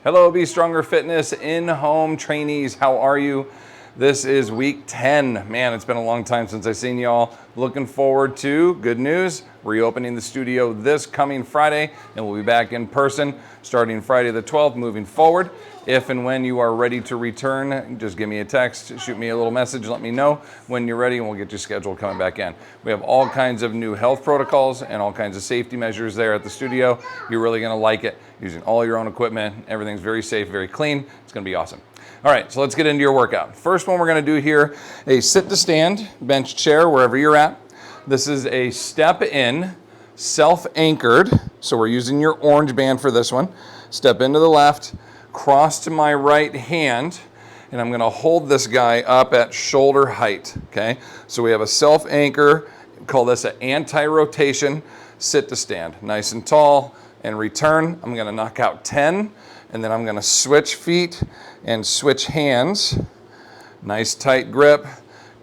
Hello, Be Stronger Fitness in-home trainees. How are you? This is week 10. Man, it's been a long time since I've seen y'all. Looking forward to, good news, reopening the studio this coming Friday, and we'll be back in person starting Friday the 12th moving forward. If and when you are ready to return, just give me a text, shoot me a little message, let me know when you're ready, and we'll get you scheduled coming back in. We have all kinds of new health protocols and all kinds of safety measures there at the studio. You're really gonna like it, using all your own equipment. Everything's very safe, very clean. It's gonna be awesome. All right, so let's get into your workout. First one we're gonna do here, a sit to stand bench chair, wherever you're at. This is a step in, self-anchored. So we're using your orange band for this one. Step into the left, cross to my right hand, and I'm gonna hold this guy up at shoulder height, okay? So we have a self-anchor, call this an anti-rotation sit to stand. Nice and tall, and return. I'm gonna knock out 10, and then I'm gonna switch feet and switch hands. Nice tight grip,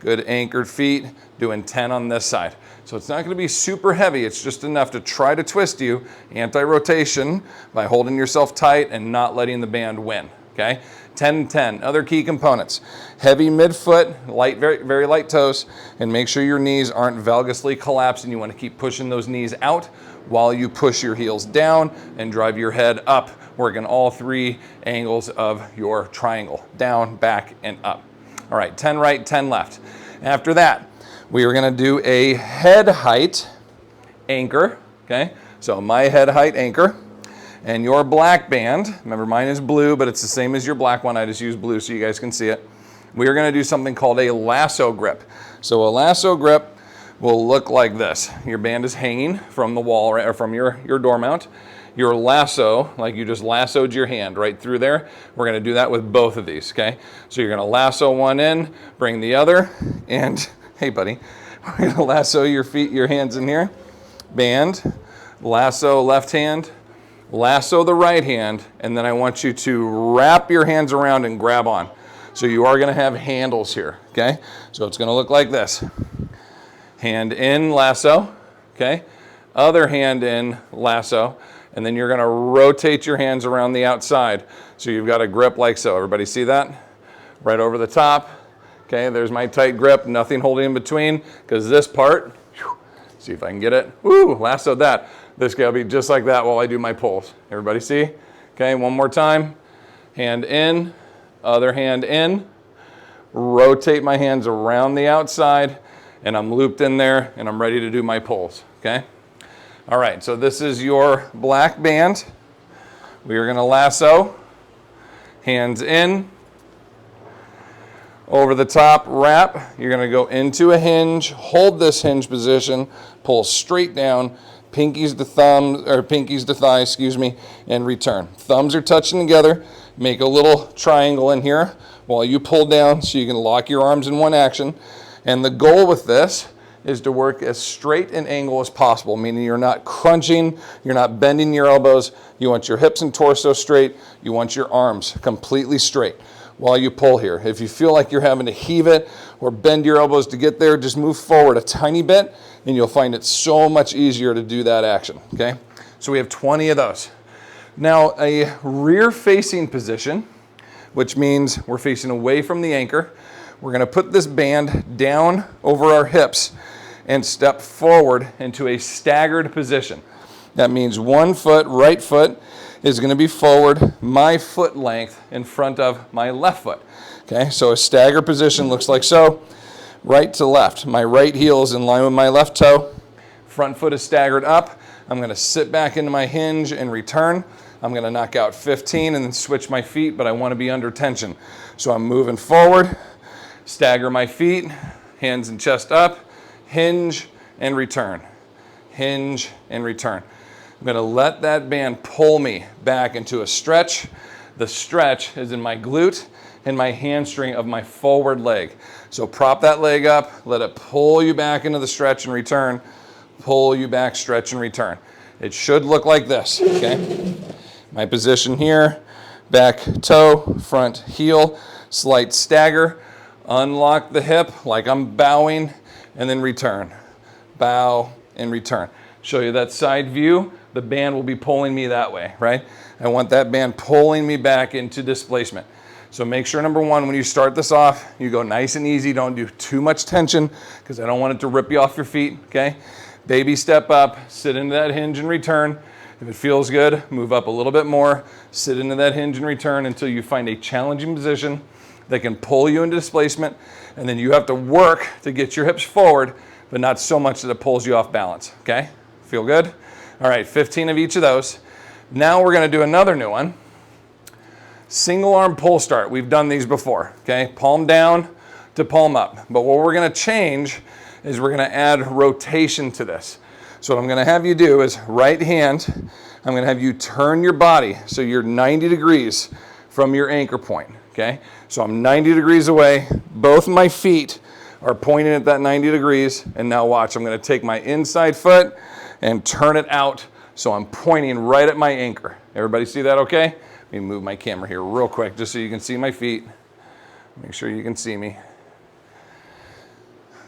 good anchored feet, doing 10 on this side. So it's not gonna be super heavy, it's just enough to try to twist you, anti-rotation, by holding yourself tight and not letting the band win, okay? 10-10, other key components. Heavy midfoot, light, very light toes, and make sure your knees aren't valgously collapsed, and you wanna keep pushing those knees out while you push your heels down and drive your head up, working all three angles of your triangle, down, back, and up. All right, 10 right, 10 left. After that, we are gonna do a head height anchor, okay? So my head height anchor, and your black band, remember mine is blue, but it's the same as your black one, I just use blue so you guys can see it. We are gonna do something called a lasso grip. So a lasso grip will look like this. Your band is hanging from the wall, or from your door mount. Your lasso, like you just lassoed your hand right through there. We're gonna do that with both of these, okay? So you're gonna lasso one in, bring the other, and hey buddy, we're gonna lasso your feet, your hands in here. Band, lasso left hand, lasso the right hand, and then I want you to wrap your hands around and grab on. So you are gonna have handles here, okay? So it's gonna look like this. Hand in, lasso, okay? Other hand in, lasso, and then you're gonna rotate your hands around the outside. So you've got a grip like so. Everybody see that? Right over the top. Okay, there's my tight grip, nothing holding in between, because this part, see if I can get it. Woo, lassoed that. This guy will be just like that while I do my pulls. Everybody see? Okay, one more time. Hand in, other hand in. Rotate my hands around the outside, and I'm looped in there, and I'm ready to do my pulls, okay? All right, so this is your black band. We are gonna lasso, hands in, over the top, wrap. You're gonna go into a hinge, hold this hinge position, pull straight down, pinkies to thumb, or pinkies to thigh, excuse me, and return. Thumbs are touching together. Make a little triangle in here while you pull down so you can lock your arms in one action. And the goal with this is to work as straight an angle as possible, meaning you're not crunching, you're not bending your elbows. You want your hips and torso straight. You want your arms completely straight while you pull here. If you feel like you're having to heave it or bend your elbows to get there, just move forward a tiny bit and you'll find it so much easier to do that action, okay? So we have 20 of those. Now a rear facing position, which means we're facing away from the anchor. We're gonna put this band down over our hips and step forward into a staggered position. That means one foot, right foot, is gonna be forward, my foot length in front of my left foot. Okay, so a staggered position looks like so, right to left. My right heel is in line with my left toe. Front foot is staggered up. I'm gonna sit back into my hinge and return. I'm gonna knock out 15 and then switch my feet, but I wanna be under tension. So I'm moving forward, stagger my feet, hands and chest up, hinge and return, hinge and return. I'm gonna let that band pull me back into a stretch. The stretch is in my glute and my hamstring of my forward leg. So prop that leg up, let it pull you back into the stretch and return, pull you back, stretch and return. It should look like this, okay? My position here, back toe, front heel, slight stagger, unlock the hip like I'm bowing, and then return. Bow and return. Show you that side view. the band will be pulling me that way, right? I want that band pulling me back into displacement. So make sure, number one, when you start this off, you go nice and easy. Don't do too much tension because I don't want it to rip you off your feet, okay? Baby step up, sit into that hinge and return. If it feels good, move up a little bit more, sit into that hinge and return until you find a challenging position that can pull you into displacement, and then you have to work to get your hips forward, but not so much that it pulls you off balance, okay? Feel good? All right, 15 of each of those. Now we're gonna do another new one. Single arm pull start. We've done these before, okay? Palm down to palm up. But what we're gonna change is we're gonna add rotation to this. So what I'm gonna have you do is right hand, I'm gonna have you turn your body so you're 90 degrees from your anchor point, okay? So I'm 90 degrees away, both my feet are pointing at that 90 degrees, and now watch, I'm gonna take my inside foot and turn it out so I'm pointing right at my anchor. Everybody see that okay? Let me move my camera here real quick just so you can see my feet. Make sure you can see me.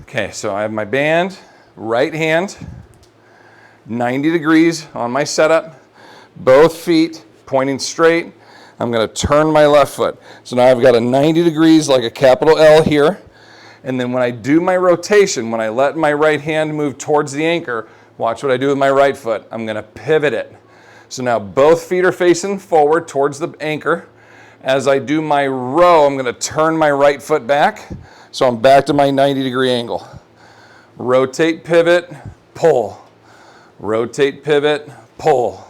Okay, so I have my band, right hand, 90 degrees on my setup, both feet pointing straight. I'm gonna turn my left foot. So now I've got a 90 degrees like a capital L here. And then when I do my rotation, when I let my right hand move towards the anchor, watch what I do with my right foot. I'm gonna pivot it. So now both feet are facing forward towards the anchor. As I do my row, I'm gonna turn my right foot back. So I'm back to my 90-degree angle. Rotate, pivot, pull. Rotate, pivot, pull.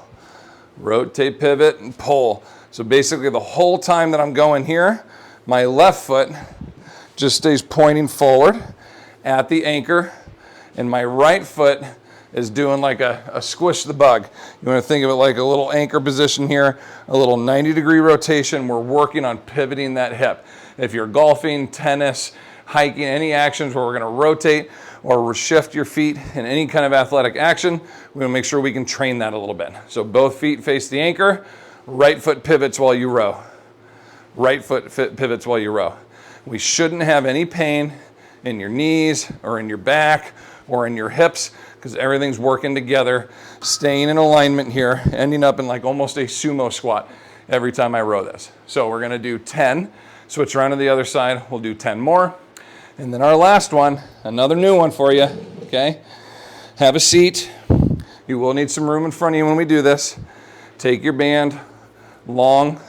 Rotate, pivot, and pull. So basically the whole time that I'm going here, my left foot just stays pointing forward at the anchor, and my right foot is doing like a squish the bug. You want to think of it like a little anchor position here, a little 90-degree rotation. We're working on pivoting that hip. If you're golfing, tennis, hiking, any actions where we're going to rotate or shift your feet in any kind of athletic action, we want to make sure we can train that a little bit. So both feet face the anchor, right foot pivots while you row. Right foot pivots while you row. We shouldn't have any pain in your knees or in your back or in your hips because everything's working together, staying in alignment here, ending up in like almost a sumo squat every time I row this. So we're gonna do 10, switch around to the other side, we'll do 10 more. And then our last one, another new one for you, okay? Have a seat. You will need some room in front of you when we do this. Take your band long,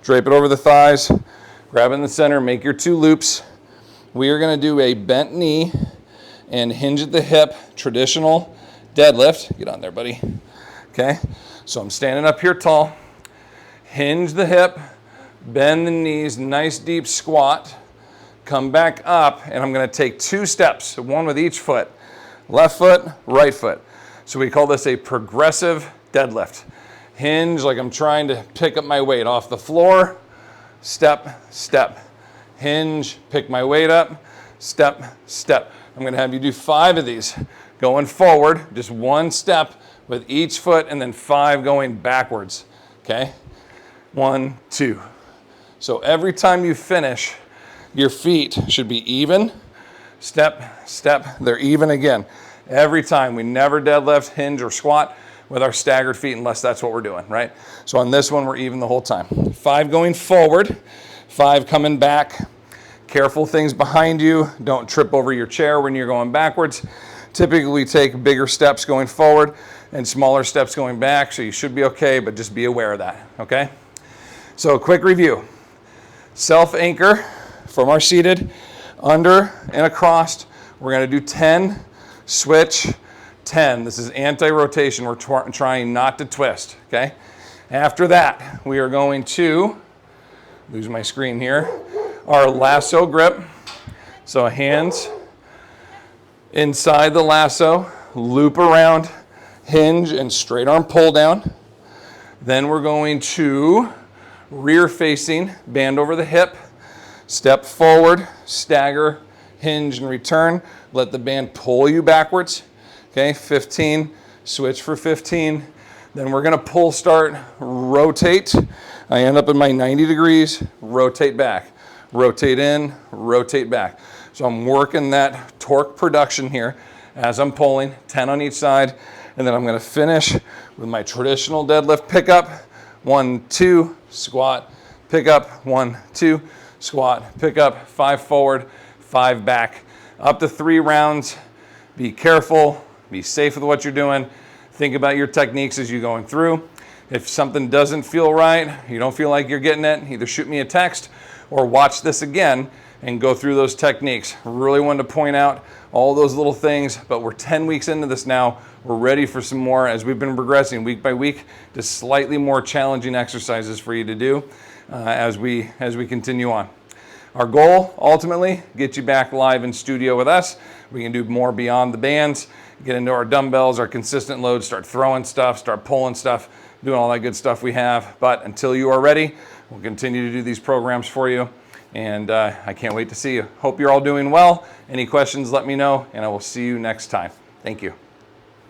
drape it over the thighs, grab it in the center, make your 2 loops. We are gonna do a bent knee and hinge at the hip, traditional deadlift. Get on there, buddy. Okay, so I'm standing up here tall, hinge the hip, bend the knees, nice deep squat, come back up, and I'm gonna take 2 steps, one with each foot, left foot, right foot. So we call this a progressive deadlift. Hinge like I'm trying to pick up my weight off the floor, step, step. Hinge, pick my weight up, step, step. I'm gonna have you do 5 of these. Going forward, just 1 step with each foot, and then 5 going backwards, okay? 1, 2. So every time you finish, your feet should be even. Step, step, they're even again. Every time. We never deadlift, hinge, or squat with our staggered feet unless that's what we're doing, right? So on this one, we're even the whole time. 5 going forward, 5 coming back. Careful things behind you. Don't trip over your chair when you're going backwards. Typically, we take bigger steps going forward and smaller steps going back, so you should be okay, but just be aware of that, okay? So quick review. Self-anchor from our seated, under and across. We're gonna do 10, switch, 10. This is anti-rotation. We're trying not to twist, okay? After that, we are going to, lose my screen here, our lasso grip. So hands inside the lasso, loop around, hinge and straight arm pull down. Then we're going to rear facing, band over the hip, step forward, stagger, hinge and return. Let the band pull you backwards. Okay, 15, switch for 15. Then we're gonna pull start, rotate. I end up in my 90 degrees, rotate back. Rotate in, rotate back. So I'm working that torque production here as I'm pulling, 10 on each side. And then I'm gonna finish with my traditional deadlift pickup. 1, 2, squat, pick up, 1, 2, squat, pick up, 5 forward, 5 back. Up to 3 rounds. Be careful, be safe with what you're doing. Think about your techniques as you're going through. If something doesn't feel right, you don't feel like you're getting it, either shoot me a text or watch this again and go through those techniques. Really wanted to point out all those little things, but we're 10 weeks into this now. We're ready for some more as we've been progressing week by week to slightly more challenging exercises for you to do as we continue on. Our goal, ultimately, get you back live in studio with us. We can do more beyond the bands, get into our dumbbells, our consistent loads, start throwing stuff, start pulling stuff, doing all that good stuff we have. But until you are ready, we'll continue to do these programs for you. And I can't wait to see you. Hope you're all doing well. Any questions, let me know, and I will see you next time. Thank you.